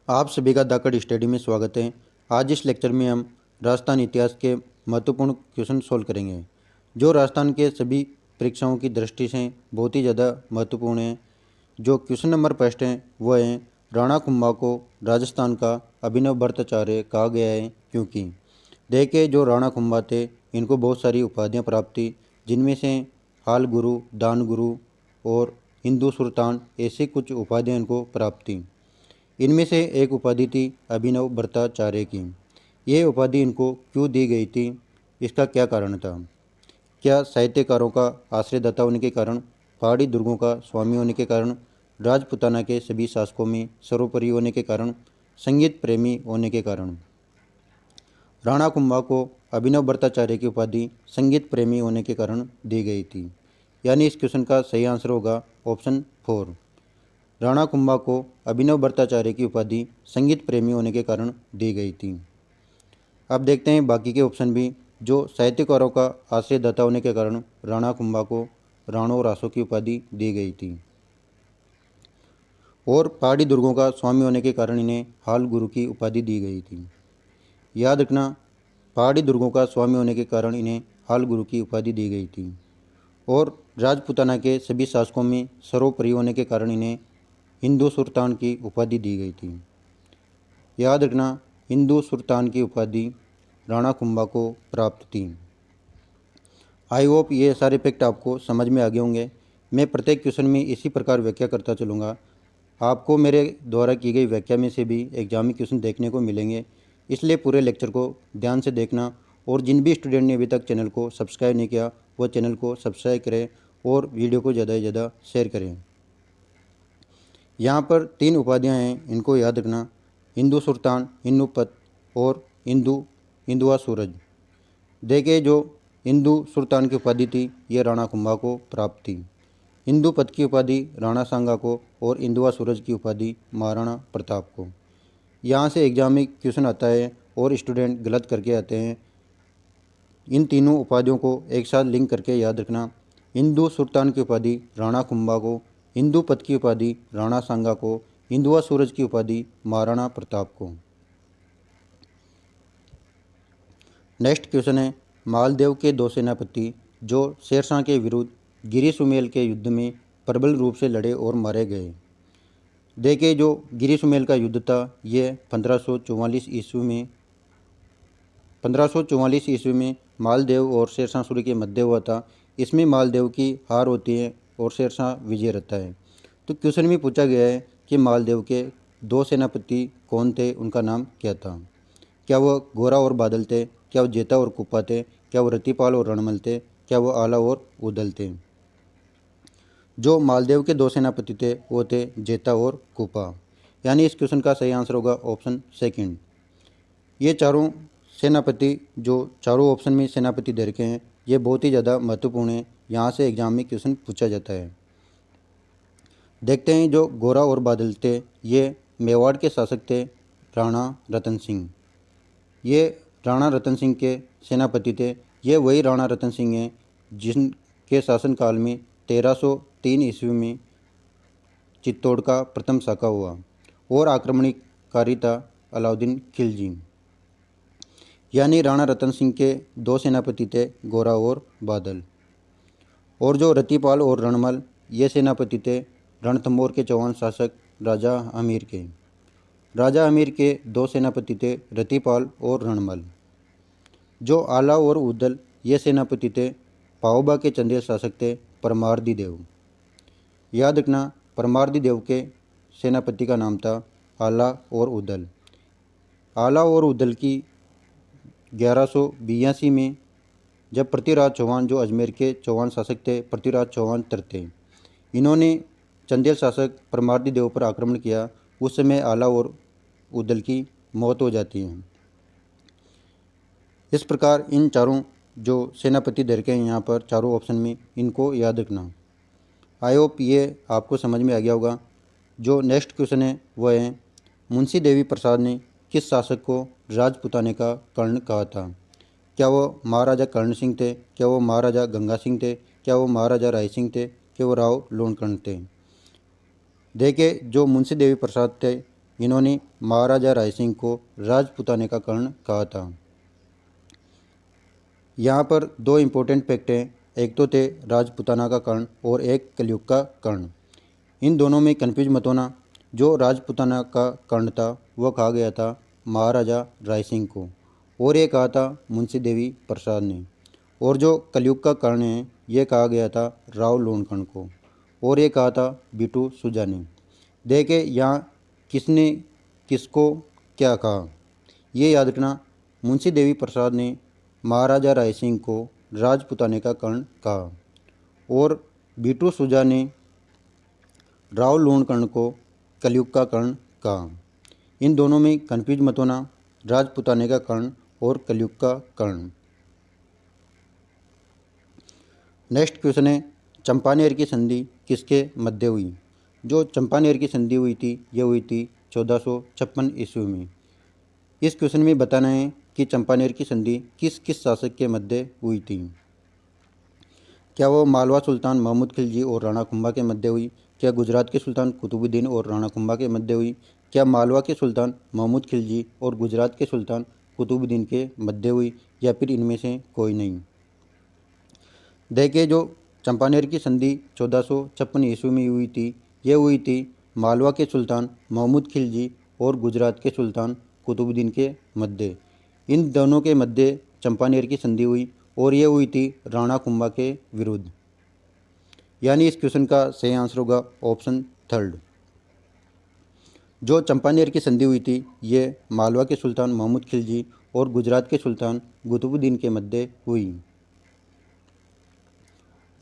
आप सभी का धाकड़ स्टडी में स्वागत है। आज इस लेक्चर में हम राजस्थान इतिहास के महत्वपूर्ण क्वेश्चन सोल्व करेंगे, जो राजस्थान के सभी परीक्षाओं की दृष्टि से बहुत ही ज़्यादा महत्वपूर्ण है। जो क्वेश्चन नंबर फर्स्ट है वो है, राणा कुंभा को राजस्थान का अभिनव भट्टाचार्य कहा गया है क्योंकि। देखिए, जो राणा कुंभा थे इनको बहुत सारी उपाधियाँ प्राप्त थी, जिनमें से हाल गुरु, दान गुरु और हिंदू सुल्तान ऐसी कुछ उपाधियाँ इनको प्राप्त थी। इनमें से एक उपाधि थी अभिनव भट्टाचार्य की। ये उपाधि इनको क्यों दी गई थी, इसका क्या कारण था? क्या साहित्यकारों का आश्रयदाता होने के कारण, पहाड़ी दुर्गों का स्वामी होने के कारण, राजपुताना के सभी शासकों में सर्वोपरि होने के कारण, संगीत प्रेमी होने के कारण? राणा कुंभा को अभिनव भट्टाचार्य की उपाधि संगीत प्रेमी होने के कारण दी गई थी। यानी इस क्वेश्चन का सही आंसर होगा ऑप्शन 4। राणा कुंभा को अभिनव भट्टाचार्य की उपाधि संगीत प्रेमी होने के कारण दी गई थी। अब देखते हैं बाकी के ऑप्शन भी। जो साहित्यकारों का आश्रयदाता होने के कारण राणा कुंभा को राणो रासो की उपाधि दी गई थी, और पहाड़ी दुर्गों का स्वामी होने के कारण इन्हें हाल गुरु की उपाधि दी गई थी। याद रखना, पहाड़ी दुर्गों का स्वामी होने के कारण इन्हें हाल गुरु की उपाधि दी गई थी, और राजपुताना के सभी शासकों में सर्वोपरि होने के कारण इन्हें हिंदू सुल्तान की उपाधि दी गई थी। याद रखना, हिंदू सुल्तान की उपाधि राणा कुंभा को प्राप्त थी। आई होप ये सारे फैक्ट आपको समझ में आ गए होंगे। मैं प्रत्येक क्वेश्चन में इसी प्रकार व्याख्या करता चलूँगा। आपको मेरे द्वारा की गई व्याख्या में से भी एग्जाम में क्वेश्चन देखने को मिलेंगे, इसलिए पूरे लेक्चर को ध्यान से देखना। और जिन भी स्टूडेंट ने अभी तक चैनल को सब्सक्राइब नहीं किया, वो चैनल को सब्सक्राइब करें और वीडियो को ज़्यादा से ज़्यादा शेयर करें। यहाँ पर 3 उपाधियाँ हैं, इनको याद रखना: हिंदू सुल्तान, हिंदू पत और हिंदुआ सूरज। देखिए, जो हिंदू सुल्तान की उपाधि थी ये राणा कुंभा को प्राप्त थी। हिंदू पद की उपाधि राणा सांगा को, और हिंदुआ सूरज की उपाधि महाराणा प्रताप को। यहाँ से एग्जाम में क्वेश्चन आता है और स्टूडेंट गलत करके आते हैं। इन तीनों उपाधियों को एक साथ लिंक करके याद रखना: हिंदू सुल्तान की उपाधि राणा कुंभा को, हिंदू पद की उपाधि राणा सांगा को, हिंदुआ सूरज की उपाधि महाराणा प्रताप को। नेक्स्ट क्वेश्चन है, मालदेव के 2 सेनापति जो शेरशाह के विरुद्ध गिरी सुमेल के युद्ध में प्रबल रूप से लड़े और मारे गए। देखिए, जो गिरी सुमेल का युद्ध था ये 1544 ईस्वी में मालदेव और शेरशाह सूरी के मध्य हुआ था। इसमें मालदेव की हार होती है और शेरशाह विजय रहता है। तो क्वेश्चन में पूछा गया है कि मालदेव के 2 सेनापति कौन थे, उनका नाम क्या था? क्या वह गोरा और बादल थे? क्या वो जेता और कुप्पा थे? क्या वो रतिपाल और रणमल थे? क्या वो आला और उदल थे? जो मालदेव के 2 सेनापति थे वो थे जेता और कुप्पा। यानी इस क्वेश्चन का सही आंसर होगा ऑप्शन सेकंड। ये चारों सेनापति, जो चारों ऑप्शन में सेनापति दे रखे हैं, ये बहुत ही ज़्यादा महत्वपूर्ण है। यहाँ से एग्जाम में क्वेश्चन पूछा जाता है। देखते हैं, जो गोरा और बादल थे ये मेवाड़ के शासक थे राणा रतन सिंह। ये राणा रतन सिंह के सेनापति थे। ये वही राणा रतन सिंह हैं जिनके शासनकाल में 1303 ईस्वी में चित्तौड़ का प्रथम साका हुआ और आक्रमणकारी था अलाउद्दीन खिलजी। यानी राणा रतन सिंह के 2 सेनापति थे, गोरा और बादल। और जो रतिपाल और रणमल, ये सेनापति थे रणथंभौर के चौहान शासक राजा हमीर के। राजा हमीर के 2 सेनापति थे, रतिपाल और रणमल। जो आला और उदल, ये सेनापति थे पाओबा के चंदेल शासक थे परमारदी देव। याद रखना, परमारदी देव के सेनापति का नाम था आला और उदल। आला और उदल की 1182 में जब पृथ्वीराज चौहान, जो अजमेर के चौहान शासक थे, पृथ्वीराज चौहान थे, इन्होंने चंदेल शासक परमारदी देव पर आक्रमण किया। उस समय आला और उदल की मौत हो जाती है। इस प्रकार इन चारों जो सेनापति दे रखे हैं यहाँ पर चारों ऑप्शन में, इनको याद रखना। आई होप ये आपको समझ में आ गया होगा। जो नेक्स्ट क्वेश्चन है वह है, मुंशी देवी प्रसाद ने किस शासक को राजपुताने का कर्ण कहा था? क्या वो महाराजा कर्ण सिंह थे? क्या वो महाराजा गंगा सिंह थे? क्या वो महाराजा राय सिंह थे? क्या वो राव लोणकर्ण थे? देखिए, जो मुंशी देवी प्रसाद थे इन्होंने महाराजा राय सिंह को राजपुताने का कर्ण कहा था। यहाँ पर दो इम्पोर्टेंट फैक्ट हैं, एक तो थे राजपुताना का कर्ण और एक कलयुग का कर्ण। इन दोनों में कन्फ्यूज मत होना। जो राजपुताना का कर्ण था वह कहा गया था महाराजा राय सिंह को, और ये कहा था मुंशी देवी प्रसाद ने। और जो कलयुग का कर्ण है ये कहा गया था राव लोणकर्ण को, और ये कहा था बिटू सुजा ने। देखे यहाँ किसने किसको क्या कहा, ये याद रखना। मुंशी देवी प्रसाद ने महाराजा राय सिंह को राजपुताने का कर्ण कहा और बिटू सुजा ने राव लोणकर्ण को कलयुग का कर्ण कहा। इन दोनों में कन्फ्यूज मत होना, राजपुताने का कर्ण और कलयुग का कर्ण। नेक्स्ट क्वेश्चन है, चंपानेर की संधि किसके मध्य हुई? जो चंपानेर की संधि हुई थी ये हुई थी 1456 ईस्वी में। इस क्वेश्चन में बताना है कि चंपानेर की संधि किस किस शासक के मध्य हुई थी। क्या वो मालवा सुल्तान महमूद खिलजी और राणा कुंभा के मध्य हुई? क्या गुजरात के सुल्तान कुतुबुद्दीन और राणा कुंभा के मध्य हुई? क्या मालवा के सुल्तान महमूद खिलजी और गुजरात के सुल्तान कुतुबुद्दीन के मध्य हुई? या फिर इनमें से कोई नहीं? देखिए, जो चंपानेर की संधि 1456 ईस्वी में हुई थी ये हुई थी मालवा के सुल्तान महमूद खिलजी और गुजरात के सुल्तान कुतुबुद्दीन के मध्य। इन दोनों के मध्य चंपानेर की संधि हुई और ये हुई थी राणा कुंभा के विरुद्ध। यानी इस क्वेश्चन का सही आंसर होगा ऑप्शन थर्ड। जो चंपानेर की संधि हुई थी ये मालवा के सुल्तान महमूद खिलजी और गुजरात के सुल्तान कुतुबुद्दीन के मध्य हुई।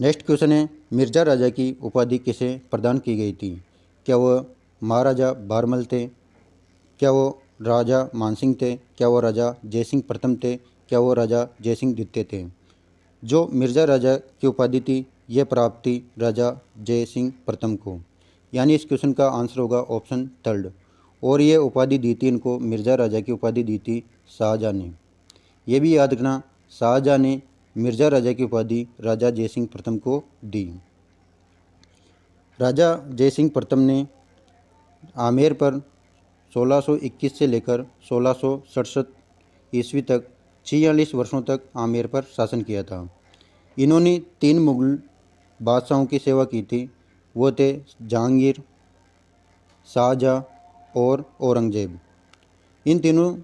नेक्स्ट क्वेश्चन है, मिर्जा राजा की उपाधि किसे प्रदान की गई थी? क्या वह महाराजा बारमल थे? क्या वो राजा मानसिंह थे? क्या वो राजा जयसिंह प्रथम थे? क्या वो राजा जयसिंह द्वितीय थे? जो मिर्जा राजा की उपाधि थी यह प्राप्त थी राजा जयसिंह प्रथम को। यानी इस क्वेश्चन का आंसर होगा ऑप्शन थर्ड। और ये उपाधि दी थी इनको, मिर्जा राजा की उपाधि दी थी शाहजहाँ ने। यह भी याद रखना, शाहजहाँ ने मिर्जा राजा की उपाधि राजा जयसिंह प्रथम को दी। राजा जयसिंह प्रथम ने आमेर पर 1621 से लेकर 1667 ईस्वी तक 46 वर्षों तक आमेर पर शासन किया था। इन्होंने 3 मुगल बादशाहों की सेवा की थी, वो थे जहांगीर, शाहजहाँ और औरंगजेब। इन तीनों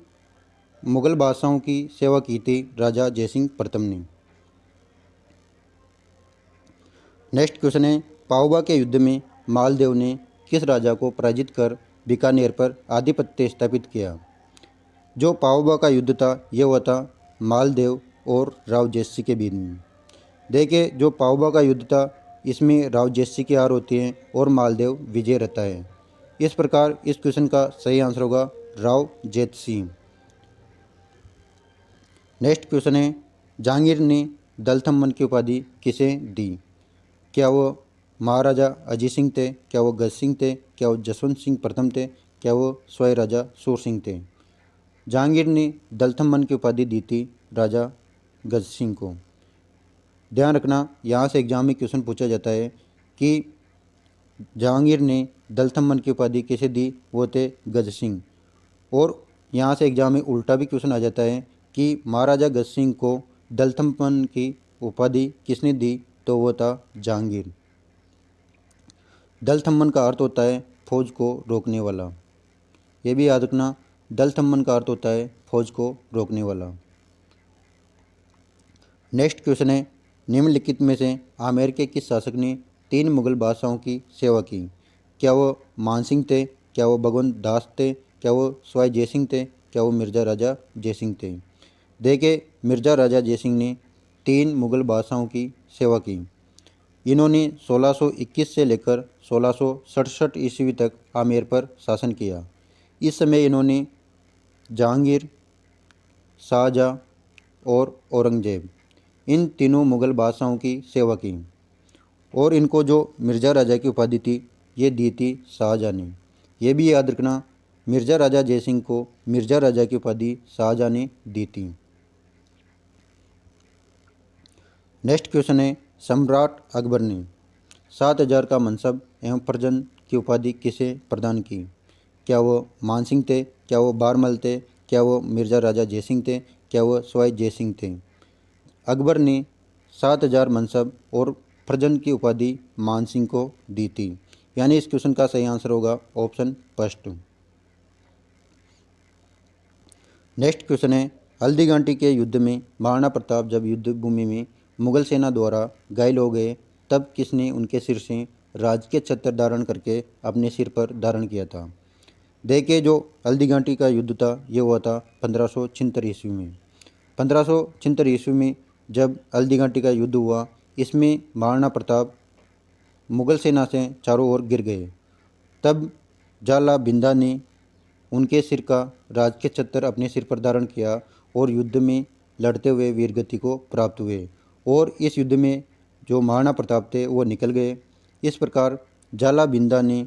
मुगल बादशाहों की सेवा की थी राजा जयसिंह प्रथम ने। नेक्स्ट क्वेश्चन है, पाउबा के युद्ध में मालदेव ने किस राजा को पराजित कर बीकानेर पर आधिपत्य स्थापित किया? जो पाउबा का युद्ध था यह हुआ था मालदेव और राव जयसी के बीच में। देखिए, जो पाउबा का युद्ध था इसमें राव जयसी की हार होती है और मालदेव विजय रहता है। इस प्रकार इस क्वेश्चन का सही आंसर होगा राव जयसी। नेक्स्ट क्वेश्चन है, जहांगीर ने दलथम्मन की उपाधि किसे दी? क्या वो महाराजा अजीत सिंह थे? क्या वो गज सिंह थे? क्या वो जसवंत सिंह प्रथम थे? क्या वो स्वयं राजा सूर सिंह थे? जहांगीर ने दलथम्मन की उपाधि दी थी राजा गज सिंह को। ध्यान रखना, यहाँ से एग्जाम में क्वेश्चन पूछा जाता है कि जहांगीर ने दलथम्मन की उपाधि किसे दी, वो थे गज सिंह। और यहाँ से एग्जाम में उल्टा भी क्वेश्चन आ जाता है कि महाराजा गज सिंह को दलथम्मन की उपाधि किसने दी, तो वो था जहांगीर। दलथम्मन का अर्थ होता है फौज को रोकने वाला। ये भी याद रखना, दलथम्मन का अर्थ होता है फौज को रोकने वाला। नेक्स्ट क्वेश्चन है, निम्नलिखित में से आमेर के किस शासक ने 3 मुगल बादशाहों की सेवा की? क्या वो मानसिंह थे? क्या वो भगवंत दास थे? क्या वो स्वयं जयसिंह थे? क्या वो मिर्जा राजा जयसिंह थे? देखिए, मिर्जा राजा जयसिंह ने 3 मुगल बादशाहों की सेवा की। इन्होंने 1621 से लेकर 1667 ईस्वी तक आमेर पर शासन किया। इस समय इन्होंने जहांगीर, शाहजहाँ और औरंगजेब इन तीनों मुगल बादशाहों की सेवा की। और इनको जो मिर्जा राजा की उपाधि थी ये दी थी शाहजहाँ ने। यह भी याद रखना, मिर्जा राजा जयसिंह को मिर्जा राजा की उपाधि शाहजहाँ ने दी थी। नेक्स्ट क्वेश्चन है, सम्राट अकबर ने 7000 का मनसब एवं प्रजन की उपाधि किसे प्रदान की? क्या वो मानसिंह थे, क्या वो बारमल थे, क्या वो मिर्ज़ा राजा जयसिंह थे, क्या वो सवाई जयसिंह थे। अकबर ने 7,000 मनसब और प्रजन की उपाधि मानसिंह को दी थी। यानी इस क्वेश्चन का सही आंसर होगा ऑप्शन फर्स्ट। नेक्स्ट क्वेश्चन है, हल्दीघाटी के युद्ध में महाराणा प्रताप जब युद्ध भूमि में मुगल सेना द्वारा घायल हो गए तब किसने उनके सिर से राजकीय छत्र धारण करके अपने सिर पर धारण किया था। देखिए, जो हल्दीघाटी का युद्ध था ये हुआ था 1576 ईस्वी में। 1576 ईस्वी में जब हल्दीघाटी का युद्ध हुआ, इसमें महाराणा प्रताप मुगल सेना से चारों ओर गिर गए। तब जाला बिंदा ने उनके सिर का राजकीय छत्र अपने सिर पर धारण किया और युद्ध में लड़ते हुए वीरगति को प्राप्त हुए। और इस युद्ध में जो महाराणा प्रताप थे वो निकल गए। इस प्रकार जाला बिंदा ने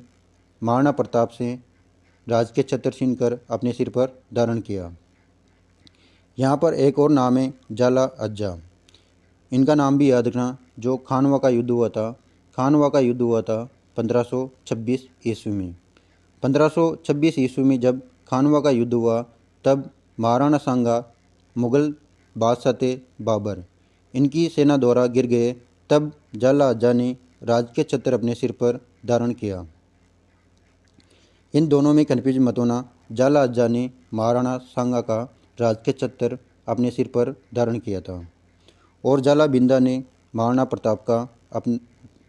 महाराणा प्रताप से राजकीय छत्र छीनकर अपने सिर पर धारण किया। यहाँ पर एक और नाम है जाला अज्जा। इनका नाम भी याद रखना। जो खानवा का युद्ध हुआ था, खानवा का युद्ध हुआ था 1526 ईस्वी में। 1526 ईस्वी में जब खानवा का युद्ध हुआ तब महाराणा सांगा मुगल बादशाह थे बाबर, इनकी सेना द्वारा गिर गए। तब जाला अज्जा ने राजकीय छत्र अपने सिर पर धारण किया। इन दोनों में कन्फ्यूज मत होना। जाला अज्जा ने महाराणा सांगा का राजकीय छत्र अपने सिर पर धारण किया था और जाला बिंदा ने महाराणा प्रताप का अपन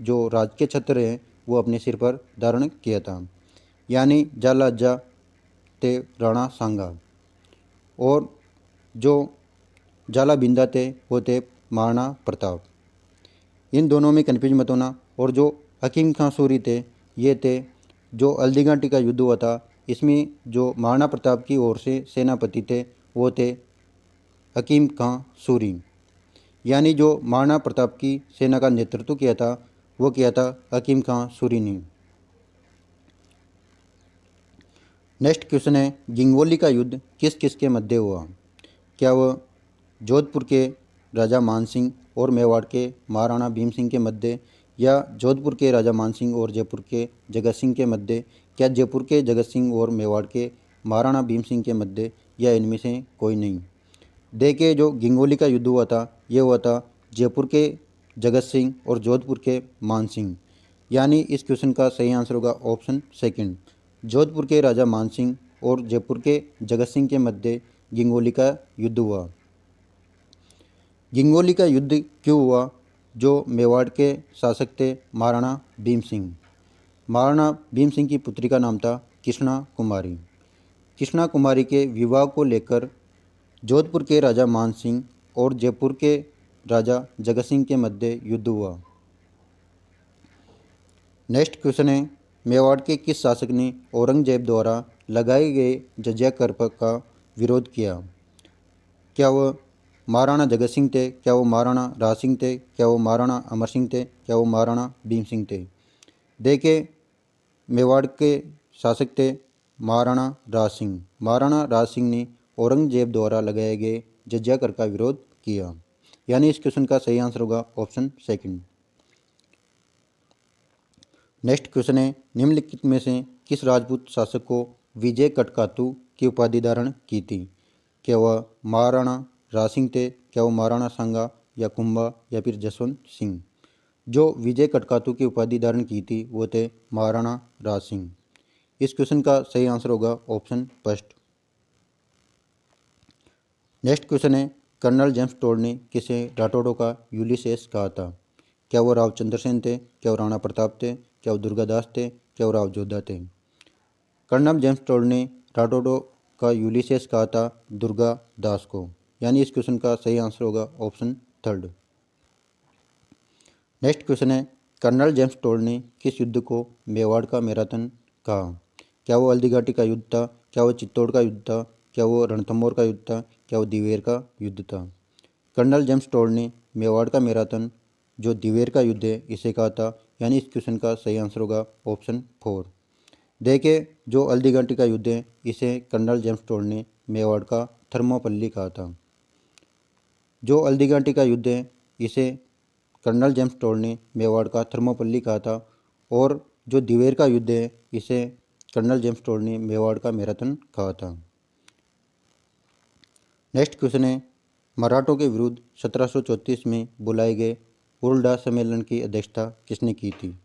जो राजकीय छत्र है वो अपने सिर पर धारण किया था। यानी जाला अज्जा थे राणा सांगा और जो जाला बिंदा थे वो थे महाराणा प्रताप। इन दोनों में कन्फ्यूज मत होना। और जो हकीम खां सूरी थे ये थे जो हल्दीघाटी का युद्ध हुआ था, इसमें जो महाराणा प्रताप की ओर से सेनापति थे वो थे हकीम खां सूरी। यानी जो महाराणा प्रताप की सेना का नेतृत्व किया था वो किया था हकीम खां सूरी ने। नेक्स्ट क्वेश्चन है, गिंगोली का युद्ध किस किस के मध्य हुआ। क्या वह जोधपुर के राजा मानसिंह और मेवाड़ के महाराणा भीम सिंह के मध्य, या जोधपुर के राजा मानसिंह और जयपुर के जगत सिंह के मध्य, क्या जयपुर के जगत सिंह और मेवाड़ के महाराणा भीम सिंह के मध्य, या इनमें से कोई नहीं। देखिए, जो गिंगोली का युद्ध हुआ था ये हुआ था जयपुर के जगत सिंह और जोधपुर के मानसिंह। यानी इस क्वेश्चन का सही आंसर होगा ऑप्शन सेकंड। जोधपुर के राजा मानसिंह और जयपुर के जगत सिंह के मध्य गिंगोली का युद्ध हुआ। गिंगोली का युद्ध क्यों हुआ। जो मेवाड़ के शासक थे महाराणा भीम सिंह। महाराणा भीम सिंह की पुत्री का नाम था कृष्णा कुमारी। कृष्णा कुमारी के विवाह को लेकर जोधपुर के राजा मान सिंह और जयपुर के राजा जगत सिंह के मध्य युद्ध हुआ। नेक्स्ट क्वेश्चन है, मेवाड़ के किस शासक ने औरंगजेब द्वारा लगाए गए जजिया कर का विरोध किया। क्या वह महाराणा जगत सिंह थे, क्या वो महाराणा राज सिंह थे, क्या वो महाराणा अमर सिंह थे, क्या वो महाराणा भीम सिंह थे। देखिए, मेवाड़ के शासक थे महाराणा राज सिंह। महाराणा राज सिंह ने औरंगजेब द्वारा लगाए गए जजिया कर का विरोध किया। यानी इस क्वेश्चन का सही आंसर होगा ऑप्शन सेकंड। नेक्स्ट क्वेश्चन है, निम्नलिखित में से किस राजपूत शासक को विजय कटकातु की उपाधि धारण की थी। क्या वह महाराणा राज सिंह थे, क्या वो महाराणा सांगा या कुंभा या फिर जसवंत सिंह। जो विजय कटकातु की उपाधि धारण की थी वो थे महाराणा राज सिंह। इस क्वेश्चन का सही आंसर होगा ऑप्शन फर्स्ट। नेक्स्ट क्वेश्चन है, कर्नल जेम्स टोड ने किसे राठौड़ों का यूलिसेस कहा था। क्या वो राव चंद्रसेन थे, क्या वो राणा प्रताप थे, क्या वो दुर्गादास थे, क्या वो राव जोधा थे। कर्नल जेम्स टोड ने राठौड़ों का यूलिसेस कहा था दुर्गादास को। यानी इस क्वेश्चन का सही आंसर होगा ऑप्शन थर्ड। नेक्स्ट क्वेश्चन है, कर्नल जेम्स टोड ने किस युद्ध को मेवाड़ का मैराथन कहा। क्या वो हल्दीघाटी का युद्ध था, क्या वो चित्तौड़ का युद्ध था, क्या वो रणथंभौर का युद्ध था, क्या वो दिवेर का युद्ध था। कर्नल जेम्स टोड ने मेवाड़ का मैराथन जो दिवेर का युद्ध है इसे कहा था। यानी इस क्वेश्चन का सही आंसर होगा ऑप्शन फोर। देखिए, जो हल्दीघाटी का युद्ध है इसे कर्नल जेम्स टोड ने मेवाड़ का थर्मोपल्ली कहा था। जो हल्दीघाटी का युद्ध है इसे कर्नल जेम्स टोड ने मेवाड़ का थर्मोपल्ली कहा था और जो दिवेर का युद्ध है इसे कर्नल जेम्स टोल ने मेवाड़ का मैराथन कहा था। नेक्स्ट क्वेश्चन है, मराठों के विरुद्ध 1734 में बुलाए गए हुरडा सम्मेलन की अध्यक्षता किसने की थी?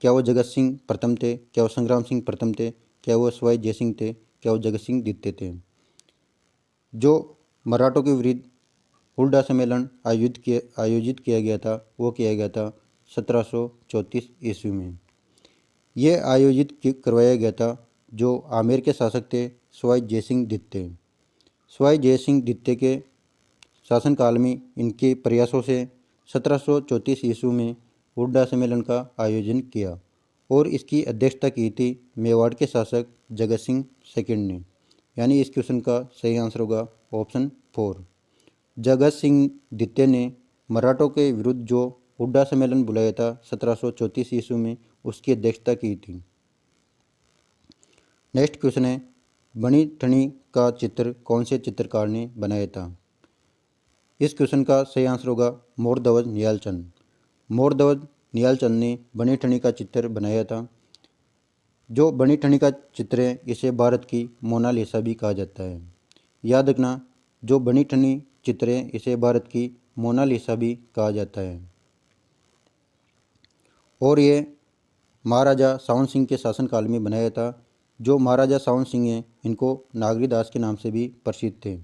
क्या वो जगत सिंह प्रथम थे? क्या वो संग्राम सिंह प्रथम थे? क्या वो सवाई जयसिंह थे? क्या वो जगत सिंह द्वितीय थे? जो मराठों के विरुद्ध हुरडा सम्मेलन आयोजित किया गया था वो किया गया था 1734 ईस्वी में। ये करवाया गया था। जो आमेर के शासक थे सवाई जयसिंह द्वितीय। सवाई जयसिंह द्वितीय के शासनकाल में इनके प्रयासों से 1734 ईस्वी में हुरडा सम्मेलन का आयोजन किया और इसकी अध्यक्षता की थी मेवाड़ के शासक जगत सिंह सेकंड ने। यानी इस क्वेश्चन का सही आंसर होगा ऑप्शन 4। जगत सिंह द्वितीय ने मराठों के विरुद्ध जो हुरडा सम्मेलन बुलाया था 1734 ईस्वी में, उसकी अध्यक्षता की थी। नेक्स्ट क्वेश्चन है, बनी ठनी का चित्र कौन से चित्रकार ने बनाया था? इस क्वेश्चन का सही आंसर होगा मोरध्वज निहालचंद। मोरध्वज निहालचंद ने बनी ठनी का चित्र बनाया था। जो बनी ठनी का चित्र है इसे भारत की मोनालिसा भी कहा जाता है। याद रखना, जो बनी ठनी चित्र है इसे भारत की मोनालिसा भी कहा जाता है। और ये महाराजा सावन सिंह के शासनकाल में बनाया था। जो महाराजा सावन सिंह हैं इनको नागरीदास के नाम से भी प्रसिद्ध थे।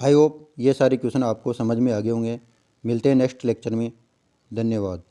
आई होप ये सारे क्वेश्चन आपको समझ में आ गए होंगे। मिलते हैं नेक्स्ट लेक्चर में। धन्यवाद।